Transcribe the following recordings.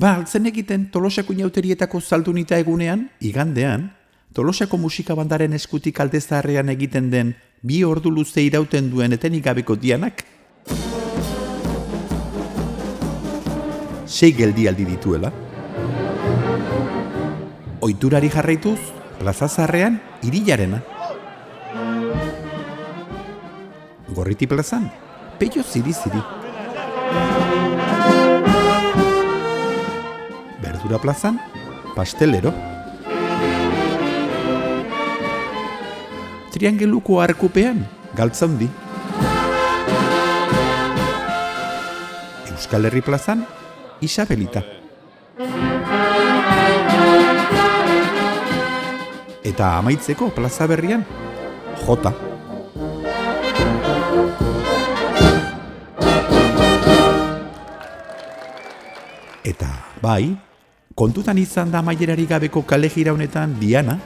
Altzen egiten Tolosako inauterietako zaldunita egunean, igandean, Tolosako musika bandaren eskutik alde zaharrean egiten den 2 ordu luze irauten duen etenik gabeko dianak 6 geldialdi dituela. Ohiturari jarraituz, plaza zaharrean Irilarena. Gorriti plazan, Pello ziri-ziri. Berdura plazan, Pastelero. Triangeluko arkupean, Galtzaundi. Euskal Herri plazan, Isabelita. Eta amaitzeko plaza berrian, Jota. Eta, bai, kontutan izan da amaierari gabeko kale jira honetan Diana,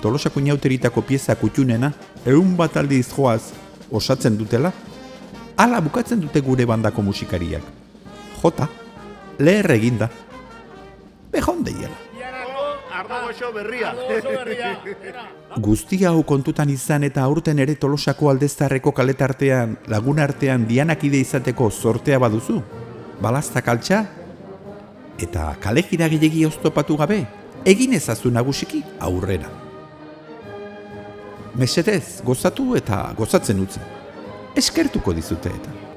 Tolosako inauteritako pieza kutxunena, 100 aldiz joaz osatzen dutela, hala bukatzen dute gure bandako musikariak. Jota, leher eginda. Behon deiela. Guzti hau kontutan izan eta aurten ere Tolosako aldezarreko kaletartean, lagun artean Dianakide izateko zortea baduzu, balaztak altxa, eta kale jira gehiegi oztopatu gabe, egin ezazu nagusiki aurrera. Mesedez, gozatu eta gozatzen utzi. Eskertuko dizute eta.